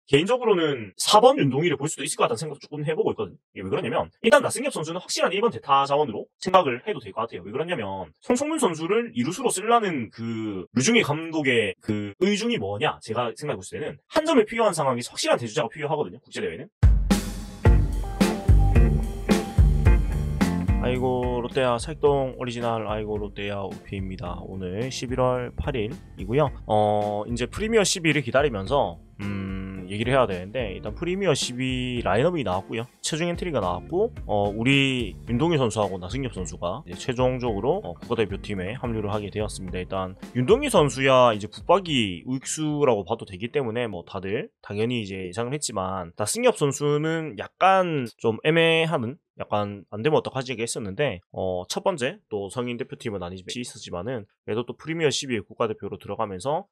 개인적으로는 4번 윤동희를 볼 수도 있을 것 같다는 생각도 조금 해보고 있거든요. 이게 왜 그러냐면 일단 나승엽 선수는 확실한 1번 대타 자원으로 생각을 해도 될 것 같아요. 왜 그러냐면 송성문 선수를 이루수로 쓰려는 그 류중희 감독의 그 의중이 뭐냐, 제가 생각해 봤을 때는 한 점에 필요한 상황에서 확실한 대주자가 필요하거든요. 국제대회는. 아이고 롯데야 살동 오리지널 아이고 롯데야 오피입니다. 오늘 11월 8일이고요. 이제 프리미어 12를 기다리면서 얘기를 해야 되는데, 일단 프리미어 12 라인업이 나왔고요. 최종 엔트리가 나왔고, 우리 윤동희 선수하고 나승엽 선수가 이제 최종적으로 국가대표팀에 합류를 하게 되었습니다. 일단 윤동희 선수야 이제 붙박이 우익수라고 봐도 되기 때문에 뭐 다들 당연히 이제 예상을 했지만, 나승엽 선수는 약간 좀 애매하는, 약간 안되면 어떡하지 했었는데, 첫 번째 또 성인 대표팀은 아니지 있었지만은 그래도 또 프리미어 12의 국가대표로 들어가면서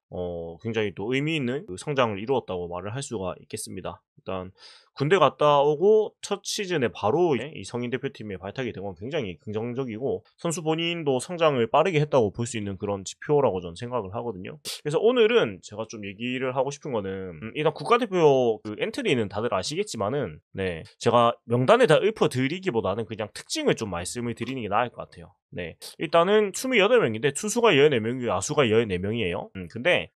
굉장히 또 의미 있는 그 성장을 이루었다고 말을 할 수가 있겠습니다. 일단 군대 갔다 오고 첫 시즌에 바로 이 성인 대표팀에 발탁이 된 건 굉장히 긍정적이고, 선수 본인도 성장을 빠르게 했다고 볼 수 있는 그런 지표라고 저는 생각을 하거든요. 그래서 오늘은 제가 좀 얘기를 하고 싶은 거는, 일단 국가대표 그 엔트리는 다들 아시겠지만은, 네, 제가 명단에 다 읊어드리기보다는 그냥 특징을 좀 말씀을 드리는 게 나을 것 같아요. 네, 일단은 28명인데 투수가 14명이고 야수가 14명이에요. 근데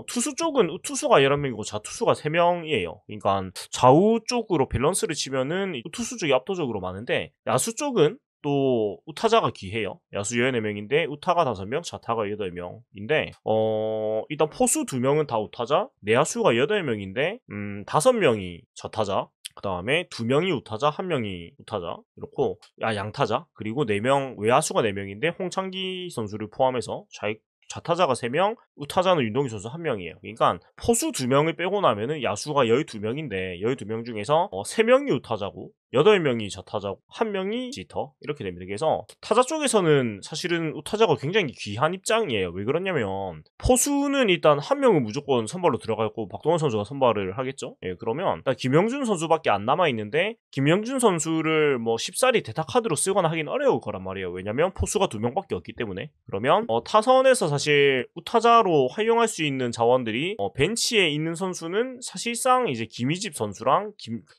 투수 쪽은 우투수가 11명이고 자투수가 3명이에요. 그러니까 좌우 쪽으로 밸런스를 치면은 투수 쪽이 압도적으로 많은데, 야수 쪽은 또 우타자가 귀해요. 야수 14명인데 우타가 5명, 자타가 8명인데 일단 포수 2명은 다 우타자, 내야수가 8명인데 5명이 자타자, 그 다음에 2명이 우타자, 1명이 우타자, 이렇고 양타자, 그리고 4명, 외야수가 4명인데 홍창기 선수를 포함해서 좌타자가 3명, 우타자는 윤동희 선수 1명이에요. 그러니까 포수 2명을 빼고 나면은 야수가 12명인데 12명 중에서 3명이 우타자고 8명이 좌타자고 1명이 지터, 이렇게 됩니다. 그래서 타자 쪽에서는 사실은 우타자가 굉장히 귀한 입장이에요. 왜 그러냐면 포수는 일단 1명은 무조건 선발로 들어가고 박동원 선수가 선발을 하겠죠. 예, 그러면 김영준 선수밖에 안 남아있는데, 김영준 선수를 뭐 쉽사리 대타 카드로 쓰거나 하긴 어려울 거란 말이에요. 왜냐면 포수가 2명밖에 없기 때문에. 그러면 타선에서 사실 우타자로 활용할 수 있는 자원들이 벤치에 있는 선수는 사실상 이제 김희집 선수랑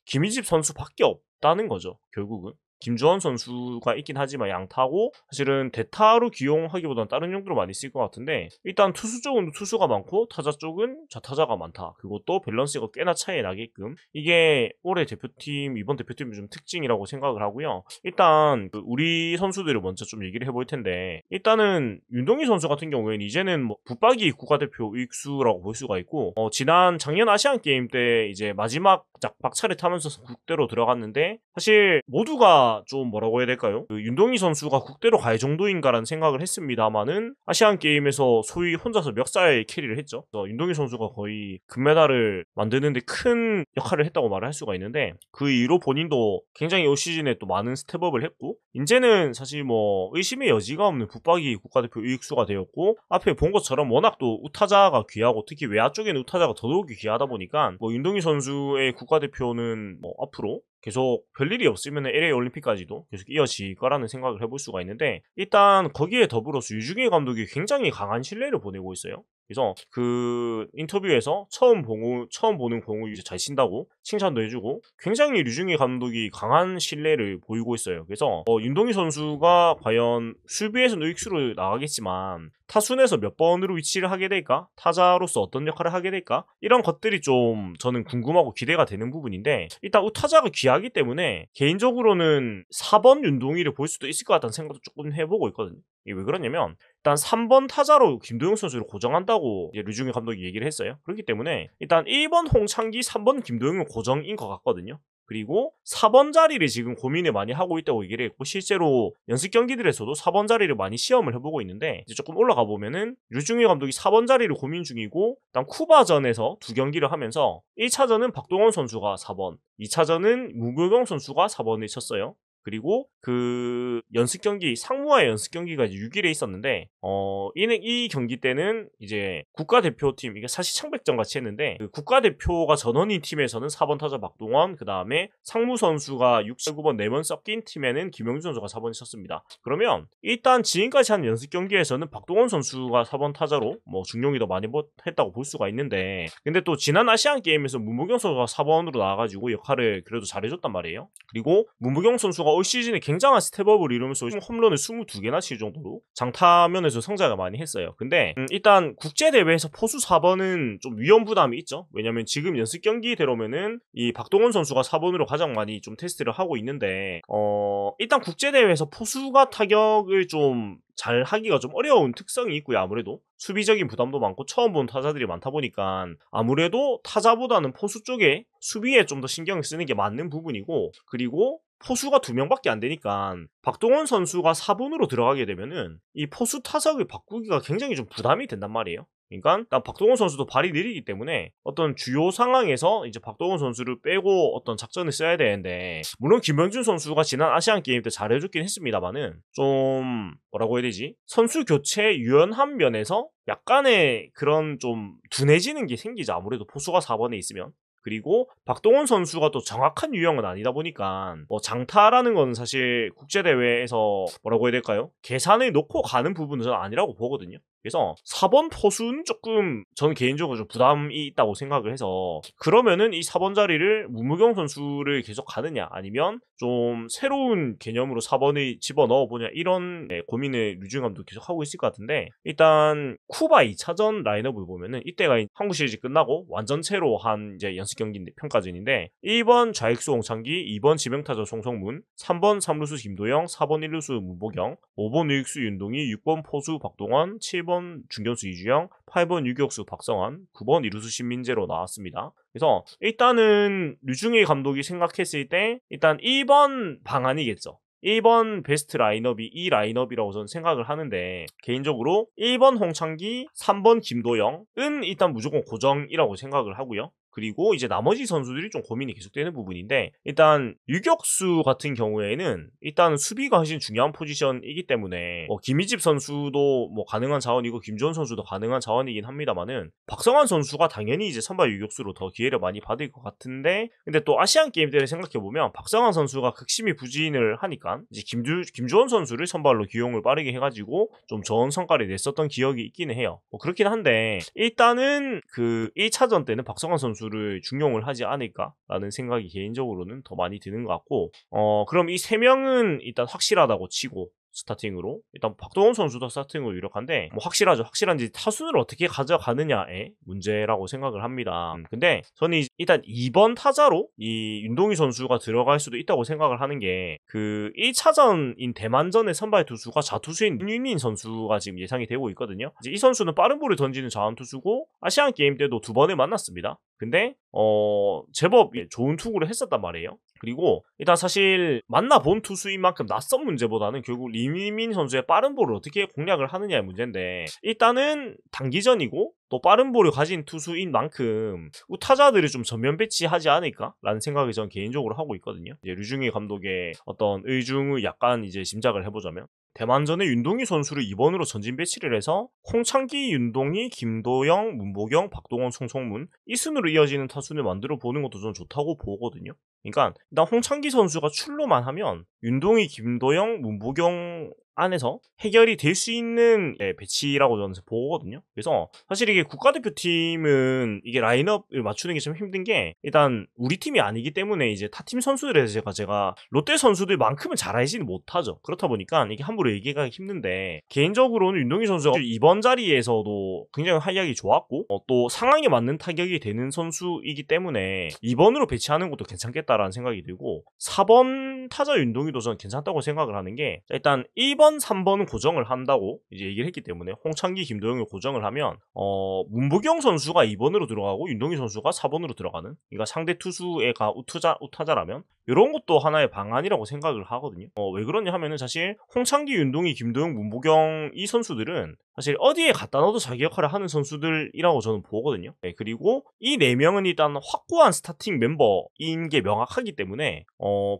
김희집 선수밖에 없다는 거죠. 결국은 김주원 선수가 있긴 하지만 양타고, 사실은 대타로 기용하기보다는 다른 용도로 많이 쓸 것 같은데, 일단 투수 쪽은 투수가 많고 타자 쪽은 좌타자가 많다. 그것도 밸런스가 꽤나 차이 나게끔, 이게 올해 대표팀, 이번 대표팀의 좀 특징이라고 생각을 하고요. 일단 우리 선수들을 먼저 좀 얘기를 해볼 텐데, 일단은 윤동희 선수 같은 경우에는 이제는 뭐 붙박이 국가대표 의익수라고 볼 수가 있고, 작년 아시안 게임 때 이제 마지막 박차를 타면서 국대로 들어갔는데, 사실 모두가 좀 뭐라고 해야 될까요? 윤동희 선수가 국대로 갈 정도인가라는 생각을 했습니다만은, 아시안 게임에서 소위 혼자서 멱살 캐리를 했죠. 윤동희 선수가 거의 금메달을 만드는데 큰 역할을 했다고 말을 할 수가 있는데, 그 이후로 본인도 굉장히 올 시즌에 또 많은 스텝업을 했고, 이제는 사실 뭐 의심의 여지가 없는 붙박이 국가대표 의익수가 되었고, 앞에 본 것처럼 워낙 또 우타자가 귀하고, 특히 외야 쪽에는 우타자가 더더욱이 귀하다 보니까 뭐 윤동희 선수의 국가대표는 뭐 앞으로 계속 별일이 없으면 LA 올림픽까지도 계속 이어질 거라는 생각을 해볼 수가 있는데, 일단 거기에 더불어서 류중일 감독이 굉장히 강한 신뢰를 보내고 있어요. 그래서 그 인터뷰에서 처음 보는 공을 이제 잘 친다고 칭찬도 해주고, 굉장히 류중일 감독이 강한 신뢰를 보이고 있어요. 그래서 윤동희 선수가 과연 수비에서는 우익수로 나가겠지만 타순에서 몇 번으로 위치를 하게 될까? 타자로서 어떤 역할을 하게 될까? 이런 것들이 좀 저는 궁금하고 기대가 되는 부분인데, 일단 우타자가 귀하기 때문에 개인적으로는 4번 윤동희를 볼 수도 있을 것 같다는 생각도 조금 해보고 있거든요. 이게 왜 그러냐면, 일단 3번 타자로 김도영 선수를 고정한다고 이제 류중일 감독이 얘기를 했어요. 그렇기 때문에 일단 1번 홍창기, 3번 김도영은 고정인 것 같거든요. 그리고 4번 자리를 지금 고민을 많이 하고 있다고 얘기를 했고, 실제로 연습 경기들에서도 4번 자리를 많이 시험을 해보고 있는데, 이제 조금 올라가 보면은 류중일 감독이 4번 자리를 고민 중이고, 일단 쿠바전에서 2경기를 하면서 1차전은 박동원 선수가 4번, 2차전은 문교경 선수가 4번을 쳤어요. 그리고 그 연습 경기, 상무와의 연습 경기가 이제 6일에 있었는데, 이 경기 때는 이제 국가대표팀, 이게 사시청백전 같이 했는데, 그 국가대표가 전원인 팀에서는 4번 타자 박동원, 그 다음에 상무 선수가 6, 9번 4번 섞인 팀에는 김영준 선수가 4번을 쳤습니다. 그러면 일단 지금까지 한 연습 경기에서는 박동원 선수가 4번 타자로 뭐 중용이 더 많이 했다고 볼 수가 있는데, 근데 또 지난 아시안 게임에서 문무경 선수가 4번으로 나와가지고 역할을 그래도 잘해줬단 말이에요. 그리고 문무경 선수가 올 시즌에 굉장한 스텝업을 이루면서 홈런을 22개나 칠 정도로 장타면에서 성장을 많이 했어요. 근데 일단 국제대회에서 포수 4번은 좀 위험 부담이 있죠. 왜냐면 지금 연습 경기대로면은 이 박동원 선수가 4번으로 가장 많이 좀 테스트를 하고 있는데, 일단 국제대회에서 포수가 타격을 좀 잘 하기가 좀 어려운 특성이 있고요. 아무래도 수비적인 부담도 많고 처음 본 타자들이 많다 보니까 아무래도 타자보다는 포수 쪽에 수비에 좀 더 신경을 쓰는 게 맞는 부분이고, 그리고 포수가 2명밖에 안 되니까 박동원 선수가 4번으로 들어가게 되면은 이 포수 타석을 바꾸기가 굉장히 좀 부담이 된단 말이에요. 그러니까 박동원 선수도 발이 느리기 때문에 어떤 주요 상황에서 이제 박동원 선수를 빼고 어떤 작전을 써야 되는데, 물론 김명준 선수가 지난 아시안 게임 때 잘해줬긴 했습니다만은 좀 뭐라고 해야 되지? 선수 교체 유연한 면에서 약간의 그런 좀 둔해지는 게 생기죠. 아무래도 포수가 4번에 있으면. 그리고 박동원 선수가 또 정확한 유형은 아니다 보니까 뭐 장타라는 건 사실 국제대회에서 뭐라고 해야 될까요? 계산을 놓고 가는 부분은 저는 아니라고 보거든요. 그래서 4번 포수는 조금 저는 개인적으로 좀 부담이 있다고 생각을 해서, 그러면은 이 4번 자리를 문무경 선수를 계속 가느냐 아니면 좀 새로운 개념으로 4번을 집어넣어 보냐, 이런 고민을 류지영 감독 계속 하고 있을 것 같은데, 일단 쿠바 2차전 라인업을 보면은 이때가 한국 시리즈 끝나고 완전체로 한 이제 연습 경기 평가전인데, 1번 좌익수 홍창기, 2번 지명타자 송성문, 3번 3루수 김도영, 4번 1루수 문보경, 5번 우익수 윤동희, 6번 포수 박동원, 7번 중견수 이주영, 8번 유격수 박성환, 9번 이루수 신민재로 나왔습니다. 그래서 일단은 류중일 감독이 생각했을 때 일단 1번 방안이겠죠. 1번 베스트 라인업이 이 라인업이라고 저는 생각을 하는데, 개인적으로 1번 홍창기, 3번 김도영은 일단 무조건 고정이라고 생각을 하고요. 그리고 이제 나머지 선수들이 좀 고민이 계속되는 부분인데, 일단 유격수 같은 경우에는 일단 수비가 훨씬 중요한 포지션이기 때문에 김희집 선수도 뭐 가능한 자원이고 김주원 선수도 가능한 자원이긴 합니다만은, 박성환 선수가 당연히 이제 선발 유격수로 더 기회를 많이 받을 것 같은데, 근데 또 아시안 게임 때를 생각해보면 박성환 선수가 극심히 부진을 하니까 이제 김주원 선수를 선발로 기용을 빠르게 해가지고 좀 좋은 성과를 냈었던 기억이 있기는 해요. 뭐 그렇긴 한데, 일단은 그 1차전 때는 박성환 선수를 중용을 하지 않을까라는 생각이 개인적으로는 더 많이 드는 것 같고, 그럼 이 3명은 일단 확실하다고 치고 스타팅으로 일단 박동원 선수도 스타팅으로 유력한데, 뭐 확실하죠. 확실한지 타순을 어떻게 가져가느냐의 문제라고 생각을 합니다. 근데 저는 일단 2번 타자로 이 윤동희 선수가 들어갈 수도 있다고 생각을 하는 게, 그 1차전인 대만전의 선발 투수가 좌투수인 윤민 선수가 지금 예상이 되고 있거든요. 이제 이 선수는 빠른 볼을 던지는 좌완투수고 아시안 게임 때도 2번을 만났습니다. 근데 제법 좋은 투구를 했었단 말이에요. 그리고 일단 사실 만나본 투수인 만큼 낯선 문제보다는 결국 리민 선수의 빠른 볼을 어떻게 공략을 하느냐의 문제인데, 일단은 단기전이고 또 빠른 볼을 가진 투수인 만큼 타자들을 좀 전면 배치하지 않을까라는 생각을 저는 개인적으로 하고 있거든요. 이제 류중일 감독의 어떤 의중을 약간 이제 짐작을 해보자면, 대만전에 윤동희 선수를 2번으로 전진 배치를 해서 홍창기, 윤동희, 김도영, 문보경, 박동원, 송성문 이 순으로 이어지는 타순을 만들어 보는 것도 저는 좋다고 보거든요. 그러니까 일단 홍창기 선수가 출루만 하면 윤동희, 김도영, 문보경 안에서 해결이 될 수 있는 배치라고 저는 보거든요. 그래서 사실 이게 국가대표팀은 이게 라인업을 맞추는 게 좀 힘든 게, 일단 우리 팀이 아니기 때문에 이제 타팀 선수들에서 제가 롯데 선수들만큼은 잘 알지는 못하죠. 그렇다 보니까 이게 함부로 얘기가 힘든데, 개인적으로는 윤동희 선수가 이번 자리에서도 굉장히 활약이 좋았고 또 상황에 맞는 타격이 되는 선수이기 때문에 2번으로 배치하는 것도 괜찮겠다라는 생각이 들고, 4번 타자 윤동희도 저는 괜찮다고 생각을 하는 게, 일단 1번 3번은 고정을 한다고 이제 얘기를 했기 때문에 홍창기, 김도영을 고정을 하면 문보경 선수가 2번으로 들어가고 윤동희 선수가 4번으로 들어가는, 그러니까 상대 투수가 우타자라면 이런 것도 하나의 방안이라고 생각을 하거든요. 왜 그러냐 하면은 사실 홍창기, 윤동희, 김도영, 문보경 이 선수들은 사실 어디에 갖다 넣어도 자기 역할을 하는 선수들이라고 저는 보거든요. 네, 그리고 이 4명은 일단 확고한 스타팅 멤버인 게 명확하기 때문에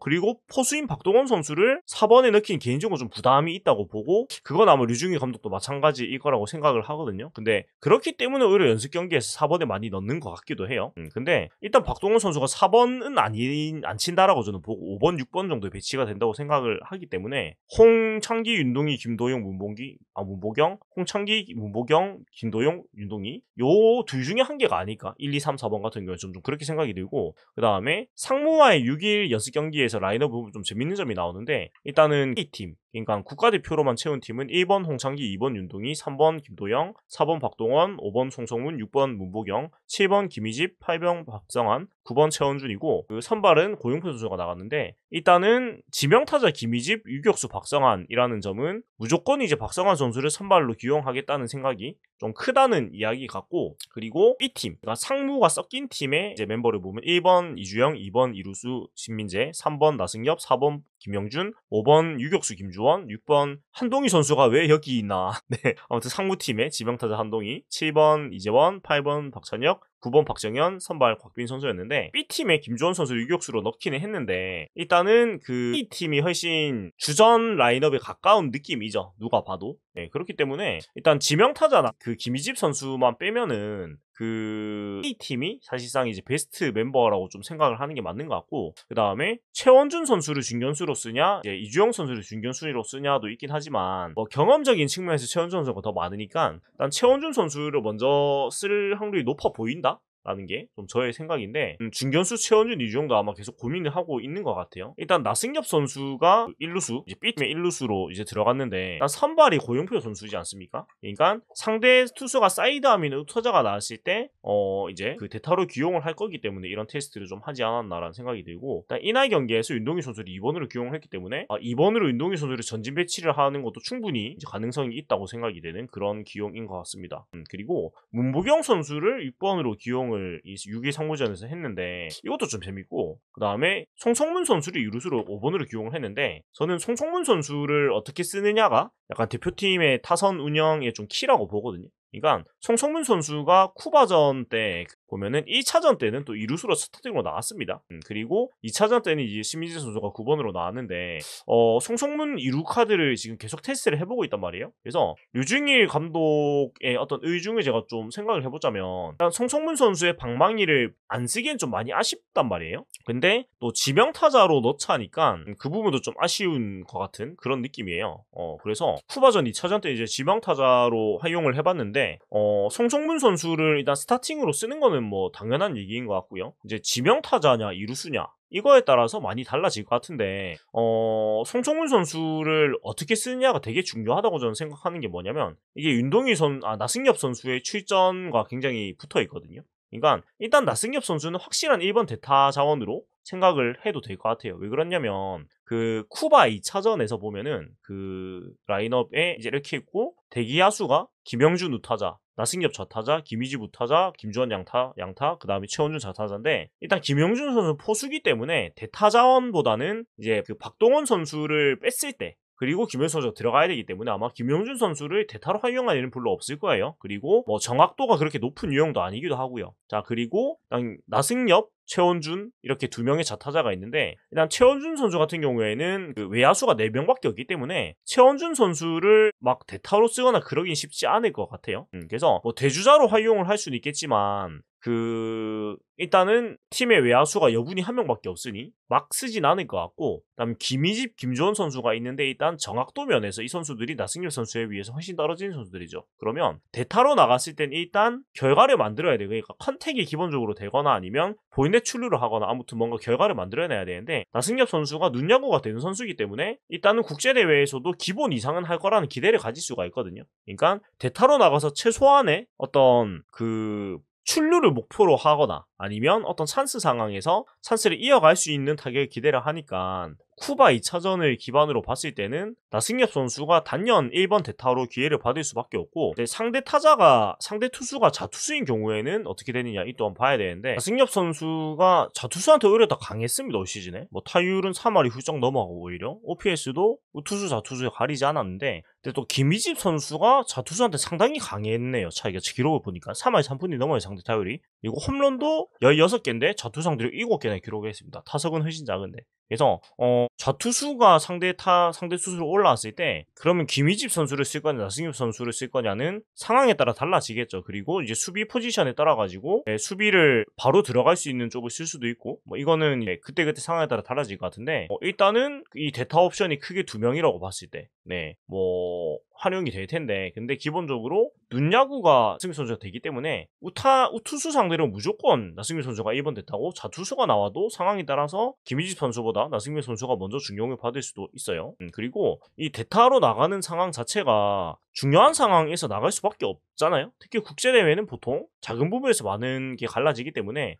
그리고 포수인 박동원 선수를 4번에 넣긴 개인적으로 좀 부담이 있다고 보고, 그건 아마 류중희 감독도 마찬가지일 거라고 생각을 하거든요. 근데 그렇기 때문에 오히려 연습 경기에서 4번에 많이 넣는 것 같기도 해요. 근데 일단 박동원 선수가 4번은 안 친다라고 저는 보고 5번, 6번 정도에 배치가 된다고 생각을 하기 때문에 홍창기, 윤동희, 김도영, 문보경, 홍창기, 문보경, 김도영, 윤동희 요 둘 중에 한 개가 아닐까. 1, 2, 3, 4번 같은 경우는 좀 그렇게 생각이 들고, 그 다음에 상무와의 6일 연습 경기에서 라인업 부분 좀 재밌는 점이 나오는데, 일단은 K팀, 그러니까 국가대표로만 채운 팀은 1번 홍창기, 2번 윤동희, 3번 김도영, 4번 박동원, 5번 송성문, 6번 문보경, 7번 김희집, 8번 박성환, 9번 최원준이고, 그 선발은 고용표 선수가 나갔는데, 일단은 지명타자 김희집, 유격수 박성환이라는 점은 무조건 이제 박성환 선수를 선발로 기용하겠다는 생각이 좀 크다는 이야기 같고, 그리고 B팀, 그러니까 상무가 섞인 팀의 이제 멤버를 보면 1번 이주영, 2번 이루수 신민재, 3번 나승엽, 4번 김영준, 5번 유격수 김주원, 6번 한동희 선수가 왜 여기 있나. 네, 아무튼 상무팀의 지명타자 한동희, 7번 이재원, 8번 박찬혁, 9번 박정현, 선발 곽빈 선수였는데, B팀에 김주원 선수를 유격수로 넣기는 했는데, 일단은 그 B팀이 훨씬 주전 라인업에 가까운 느낌이죠, 누가 봐도. 네, 그렇기 때문에 일단 지명타자 그 김희집 선수만 빼면은 그 A팀이 사실상 이제 베스트 멤버라고 좀 생각을 하는 게 맞는 것 같고, 그 다음에 최원준 선수를 중견수로 쓰냐, 이제 이주영 선수를 중견수로 쓰냐도 있긴 하지만, 뭐 경험적인 측면에서 최원준 선수가 더 많으니까 일단 최원준 선수를 먼저 쓸 확률이 높아 보인다? 라는 게 좀 저의 생각인데, 중견수 최원준, 이주영도 아마 계속 고민을 하고 있는 것 같아요. 일단 나승엽 선수가 1루수, 이제 B팀의 1루수로 이제 들어갔는데, 일단 선발이 고용표 선수지 않습니까? 그러니까 상대 투수가 사이드하면 타자가 나왔을 때 이제 그 대타로 기용을 할 거기 때문에 이런 테스트를 좀 하지 않았나라는 생각이 들고, 일단 이날 경기에서 윤동희 선수를 2번으로 기용을 했기 때문에 2번으로 윤동희 선수를 전진 배치를 하는 것도 충분히 이제 가능성이 있다고 생각이 되는 그런 기용인 것 같습니다. 그리고 문보경 선수를 6번으로 기용을 6위 상무전에서 했는데, 이것도 좀 재밌고, 그 다음에 송성문 선수를 유루수로 5번으로 기용을 했는데, 저는 송성문 선수를 어떻게 쓰느냐가 약간 대표팀의 타선 운영에 좀 키라고 보거든요. 그러니까 송성문 선수가 쿠바전 때 보면은 1차전 때는 또 이루수로 스타팅으로 나왔습니다. 그리고 2차전 때는 이제 신민재 선수가 9번으로 나왔는데, 송성문 이루 카드를 지금 계속 테스트를 해보고 있단 말이에요. 그래서 류중일 감독의 어떤 의중을 제가 좀 생각을 해보자면, 일단 송성문 선수의 방망이를 안 쓰기엔 좀 많이 아쉽단 말이에요. 근데 또 지명타자로 넣자니까 그 부분도 좀 아쉬운 것 같은 그런 느낌이에요. 그래서 쿠바전 2차전 때 이제 지명타자로 활용을 해봤는데, 송성문 선수를 일단 스타팅으로 쓰는 거는 뭐 당연한 얘기인 것 같고요. 이제 지명타자냐 이루수냐 이거에 따라서 많이 달라질 것 같은데, 송성문 선수를 어떻게 쓰느냐가 되게 중요하다고 저는 생각하는 게 뭐냐면, 이게 나승엽 선수의 출전과 굉장히 붙어 있거든요. 그러니까 일단 나승엽 선수는 확실한 1번 대타 자원으로 생각을 해도 될 것 같아요. 왜 그러냐면 그 쿠바 2차전에서 보면은 그 라인업에 이제 이렇게 있고, 대기야수가 김영준 우타자, 나승엽 좌타자, 김희집 우타자, 김주원 양타, 그 다음에 최원준 좌타자인데, 일단 김영준 선수는 포수기 때문에 대타 자원보다는 이제 그 박동원 선수를 뺐을 때, 그리고 김현수 선수가 들어가야 되기 때문에 아마 김영준 선수를 대타로 활용할 일은 별로 없을 거예요. 그리고 뭐 정확도가 그렇게 높은 유형도 아니기도 하고요. 자, 그리고 나승엽, 최원준 이렇게 2명의 좌타자가 있는데, 일단 최원준 선수 같은 경우에는 그 외야수가 4명밖에 없기 때문에 최원준 선수를 막 대타로 쓰거나 그러긴 쉽지 않을 것 같아요. 그래서 뭐 대주자로 활용을 할 수는 있겠지만, 일단은 팀의 외야수가 여분이 1명밖에 없으니 막 쓰진 않을 것 같고, 그다음 김희집, 김주원 선수가 있는데, 일단 정확도 면에서 이 선수들이 나승엽 선수에 비해서 훨씬 떨어지는 선수들이죠. 그러면 대타로 나갔을 땐 일단 결과를 만들어야 돼요. 그러니까 컨택이 기본적으로 되거나 아니면 보인넷 출루를 하거나 아무튼 뭔가 결과를 만들어내야 되는데, 나승엽 선수가 눈야구가 되는 선수이기 때문에 일단은 국제대회에서도 기본 이상은 할 거라는 기대를 가질 수가 있거든요. 그러니까 대타로 나가서 최소한의 어떤 출루를 목표로 하거나 아니면 어떤 찬스 상황에서 찬스를 이어갈 수 있는 타격을 기대를 하니까 쿠바 2차전을 기반으로 봤을 때는 나승엽 선수가 단연 1번 대타로 기회를 받을 수밖에 없고, 상대 투수가 자투수인 경우에는 어떻게 되느냐 이 또한 봐야 되는데, 나승엽 선수가 자투수한테 오히려 더 강했습니다. 올 시즌에 뭐 타율은 3할이 훌쩍 넘어가고 오히려 OPS도 우투수 자투수에 가리지 않았는데, 근데 또 김희집 선수가 자투수한테 상당히 강했네요. 차이가 기록을 보니까 3할 3푼이 넘어요, 상대 타율이. 그리고 홈런도 16개인데 자투상들이 7개나 기록했습니다. 타석은 훨씬 작은데. 그래서 좌투수가 상대 투수로 올라왔을 때 그러면 김희집 선수를 쓸 거냐 나승엽 선수를 쓸 거냐는 상황에 따라 달라지겠죠. 그리고 이제 수비 포지션에 따라 가지고 수비를 바로 들어갈 수 있는 쪽을 쓸 수도 있고, 뭐 이거는 그때그때 상황에 따라 달라질 것 같은데, 일단은 이 대타 옵션이 크게 2명이라고 봤을 때 뭐 활용이 될 텐데, 근데 기본적으로 눈야구가 나승엽 선수가 되기 때문에 우투수 상대로 무조건 나승엽 선수가 1번 대타고, 자투수가 나와도 상황에 따라서 김희집 선수보다 나승엽 선수가 먼저 중용을 받을 수도 있어요. 그리고 이 대타로 나가는 상황 자체가 중요한 상황에서 나갈 수밖에 없잖아요. 특히 국제대회는 보통 작은 부분에서 많은 게 갈라지기 때문에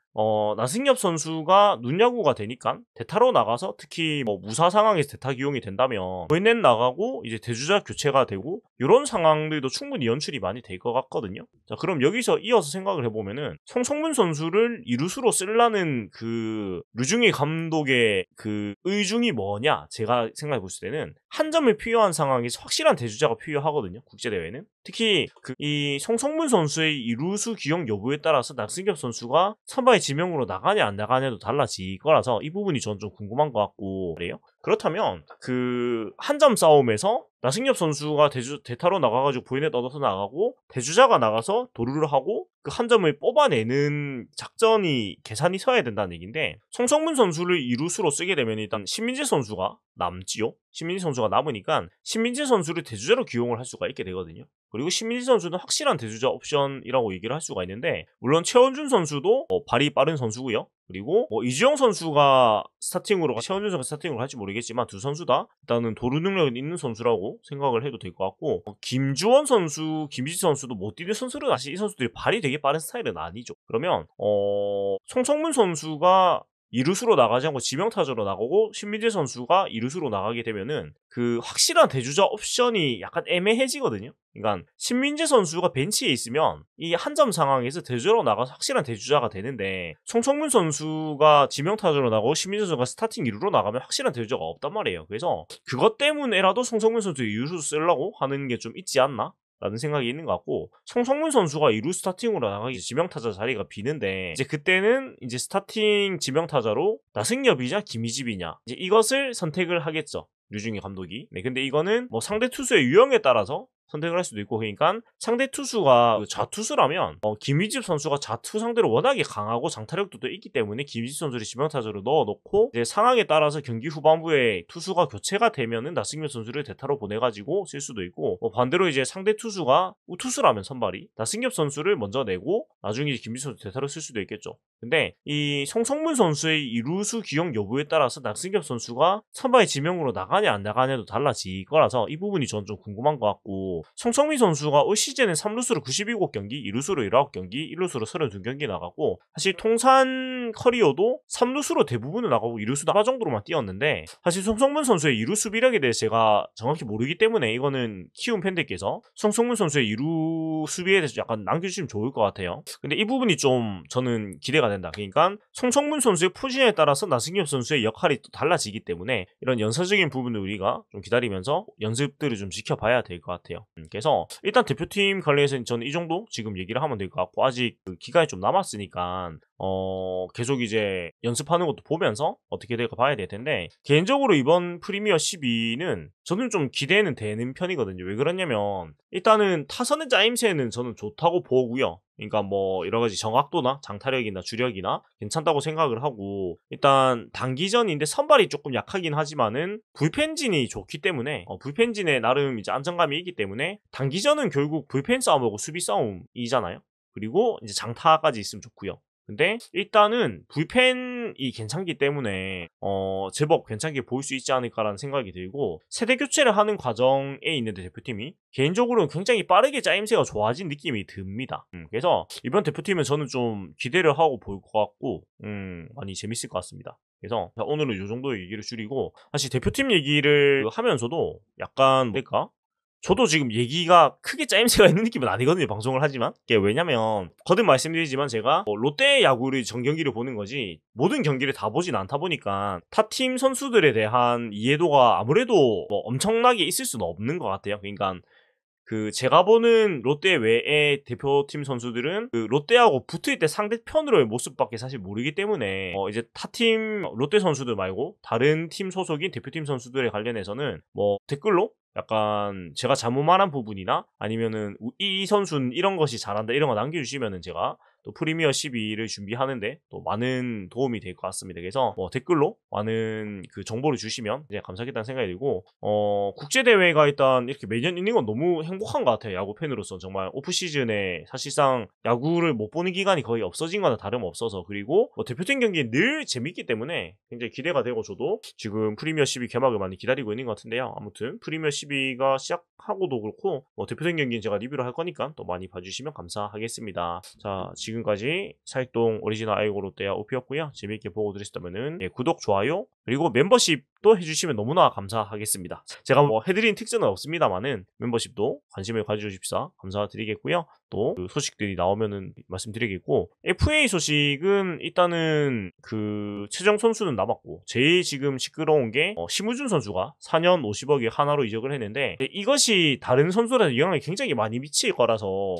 나승엽 선수가 눈야구가 되니까 대타로 나가서, 특히 뭐 무사 상황에서 대타 기용이 된다면 보이넷 나가고 이제 대주자 교체가 되고 이런 상황들도 충분히 연출이 많이 될 것 같거든요. 자, 그럼 여기서 이어서 생각을 해보면은 송성문 선수를 이루수로 쓰려는 그 류중희 감독의 그 의중이 뭐냐, 제가 생각해 봤을 때는 한 점을 필요한 상황에서 확실한 대주자가 필요하거든요. 국제대회는 특히 이 송성문 선수의 이루수 기용 여부에 따라서 나승엽 선수가 선발의 지명으로 나가냐 안 나가냐도 달라질 거라서 이 부분이 전 좀 궁금한 것 같고 그래요. 그렇다면 그 한 점 싸움에서 나승엽 선수가 대타로 나가가지고 보이넷 얻어서 나가고 대주자가 나가서 도루를 하고 그 한 점을 뽑아내는 작전이 계산이 서야 된다는 얘기인데, 송성문 선수를 이루수로 쓰게 되면 일단 신민재 선수가 남지요. 신민재 선수가 남으니까 신민재 선수를 대주자로 기용을 할 수가 있게 되거든요. 그리고 신민재 선수는 확실한 대주자 옵션이라고 얘기를 할 수가 있는데, 물론 최원준 선수도 발이 빠른 선수고요. 그리고 이주영 선수가 스타팅으로, 최원준 선수가 스타팅으로 할지 모르겠지만 두 선수 다 일단은 도루 능력은 있는 선수라고 생각을 해도 될 것 같고, 김주원 선수, 김희지 선수도 못 뛰는 선수는 사실 이 선수들이 발이 되게 빠른 스타일은 아니죠. 그러면 송성문 선수가 이루수로 나가지 않고 지명타자로 나가고 신민재 선수가 이루수로 나가게 되면은 그 확실한 대주자 옵션이 약간 애매해지거든요. 그러니까 신민재 선수가 벤치에 있으면 이 한 점 상황에서 대주자로 나가서 확실한 대주자가 되는데, 송성문 선수가 지명타자로 나가고 신민재 선수가 스타팅 이루로 나가면 확실한 대주자가 없단 말이에요. 그래서 그것 때문에라도 송성문 선수 이루수 쓰려고 하는 게 좀 있지 않나? 라는 생각이 있는 것 같고, 송성문 선수가 2루 스타팅으로 나가기 지명타자 자리가 비는데, 이제 그때는 이제 스타팅 지명타자로 나승엽이냐 김희집이냐 이제 이것을 선택을 하겠죠, 류중희 감독이. 근데 이거는 뭐 상대 투수의 유형에 따라서 선택을 할 수도 있고, 그러니까 상대 투수가 좌투수라면 김희집 선수가 좌투 상대로 워낙에 강하고 장타력도 또 있기 때문에 김희집 선수를 지명타자로 넣어놓고 이제 상황에 따라서 경기 후반부에 투수가 교체가 되면은 나승엽 선수를 대타로 보내가지고 쓸 수도 있고, 반대로 이제 상대 투수가 우투수라면 선발이 나승엽 선수를 먼저 내고 나중에 김희집 선수 대타로 쓸 수도 있겠죠. 근데 이 송성문 선수의 이루수 기용 여부에 따라서 나승엽 선수가 선발의 지명으로 나가냐 안 나가냐도 달라질 거라서 이 부분이 전 좀 궁금한 것 같고, 송성민 선수가 올 시즌에 3루수로 97경기, 2루수로 19경기, 1루수로 32경기 나가고, 사실 통산 커리어도 3루수로 대부분을 나가고 2루수 나가 정도로만 뛰었는데, 사실 송성문 선수의 2루 수비력에 대해서 제가 정확히 모르기 때문에 이거는 키운 팬들께서 송성문 선수의 2루 수비에 대해서 약간 남겨주시면 좋을 것 같아요. 근데 이 부분이 좀 저는 기대가 된다. 그러니까 송성문 선수의 포지션에 따라서 나승엽 선수의 역할이 또 달라지기 때문에 이런 연사적인 부분을 우리가 좀 기다리면서 연습들을 좀 지켜봐야 될 것 같아요. 그래서 일단 대표팀 관련해서는 저는 이 정도 지금 얘기를 하면 될 것 같고, 아직 그 기간이 좀 남았으니까 계속 이제 연습하는 것도 보면서 어떻게 될까 봐야 될 텐데, 개인적으로 이번 프리미어 12는 저는 좀 기대는 되는 편이거든요. 왜 그러냐면 일단은 타선의 짜임새는 저는 좋다고 보고요. 그러니까 뭐 여러가지 정확도나 장타력이나 주력이나 괜찮다고 생각을 하고, 일단 단기전인데 선발이 조금 약하긴 하지만은 불펜진이 좋기 때문에 불펜진에 나름 이제 안정감이 있기 때문에 단기전은 결국 불펜 싸움하고 수비 싸움이잖아요. 그리고 이제 장타까지 있으면 좋고요. 근데 일단은 불펜 시즌이 괜찮기 때문에 제법 괜찮게 보일 수 있지 않을까라는 생각이 들고, 세대 교체를 하는 과정에 있는데 대표팀이 개인적으로는 굉장히 빠르게 짜임새가 좋아진 느낌이 듭니다. 그래서 이번 대표팀은 저는 좀 기대를 하고 볼 것 같고 많이 재밌을 것 같습니다. 그래서 오늘은 이 정도 얘기를 줄이고, 사실 대표팀 얘기를 하면서도 약간 뭐랄까, 저도 지금 얘기가 크게 짜임새가 있는 느낌은 아니거든요, 방송을 하지만. 왜냐면 거듭 말씀드리지만 제가 롯데 야구를 전 경기를 보는 거지 모든 경기를 다 보진 않다 보니까 타팀 선수들에 대한 이해도가 아무래도 뭐 엄청나게 있을 수는 없는 것 같아요. 그러니까 그 제가 보는 롯데 외의 대표팀 선수들은 그 롯데하고 붙을 때 상대편으로의 모습밖에 사실 모르기 때문에 이제 타팀 롯데 선수들 말고 다른 팀 소속인 대표팀 선수들에 관련해서는 뭐 댓글로 약간 제가 잘못 말한 부분이나 아니면은 이 선수는 이런 것이 잘한다 이런 거 남겨주시면은 제가 또 프리미어 12를 준비하는데 또 많은 도움이 될 것 같습니다. 그래서 뭐 댓글로 많은 그 정보를 주시면 이제 감사하겠다는 생각이 들고, 국제대회가 일단 이렇게 매년 있는 건 너무 행복한 것 같아요. 야구 팬으로서. 정말 오프시즌에 사실상 야구를 못 보는 기간이 거의 없어진 거나 다름없어서, 그리고 뭐 대표팀 경기는 늘 재밌기 때문에 굉장히 기대가 되고, 저도 지금 프리미어 12 개막을 많이 기다리고 있는 것 같은데요. 아무튼 프리미어 12가 시작하고도 그렇고 뭐 대표팀 경기는 제가 리뷰를 할 거니까 또 많이 봐주시면 감사하겠습니다. 자, 지금까지 살동 오리지널 아이고 롯데야 오피였고요. 재미있게 보고 드셨다면은 구독, 좋아요, 그리고 멤버십도 해주시면 너무나 감사하겠습니다. 제가 뭐 해드린 특징은 없습니다만은 멤버십도 관심을 가져주십사 감사드리겠고요. 또 그 소식들이 나오면은 말씀드리겠고, FA 소식은 일단은 그 최정 선수는 남았고, 제일 지금 시끄러운 게 심우준 선수가 4년 50억에 하나로 이적을 했는데, 이것이 다른 선수들한테 영향이 굉장히 많이 미칠 거라서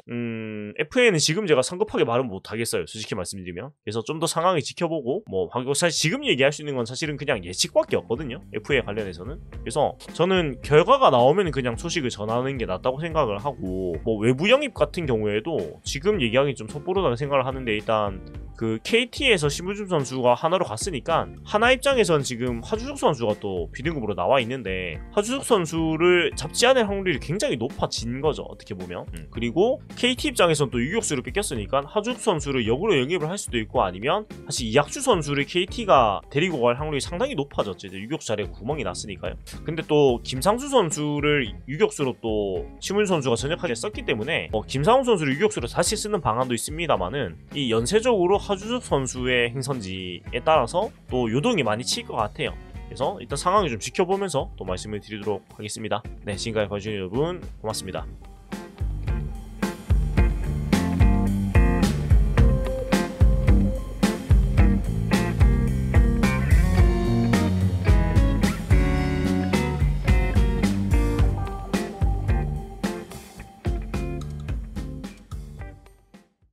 FA는 지금 제가 성급하게 말은 못하겠어요, 솔직히 말씀드리면. 그래서 좀 더 상황을 지켜보고, 뭐 사실 지금 얘기할 수 있는 건 사실은 그냥 예측밖에 없거든요, FA 관련해서는. 그래서 저는 결과가 나오면 그냥 소식을 전하는 게 낫다고 생각을 하고, 뭐 외부 영입 같은 경우에도 지금 얘기하기 좀 섣부르다는 생각을 하는데, 일단 그 KT에서 심우준 선수가 하나로 갔으니까 하나 입장에선 지금 하주석 선수가 또 비등급으로 나와 있는데, 하주석 선수를 잡지 않을 확률이 굉장히 높아진 거죠, 어떻게 보면. 그리고 KT 입장에선 또 유격수를 뺏겼으니까 하주석 선수를 역으로 영입을 할 수도 있고, 아니면 사실 이학주 선수를 KT가 데리고 갈 확률이 상당히 높아졌죠. 이제 유격수 자리에 구멍이 났으니까요. 근데 또 김상수 선수를 유격수로 또 심우준 선수가 전역하게 썼기 때문에 김상우 선수를 유격수로 다시 쓰는 방안도 있습니다만은, 이 연쇄적으로 하주석 선수의 행선지에 따라서 또 요동이 많이 칠 것 같아요. 그래서 일단 상황을 좀 지켜보면서 또 말씀을 드리도록 하겠습니다. 네, 지금까지 봐주신 여러분 고맙습니다.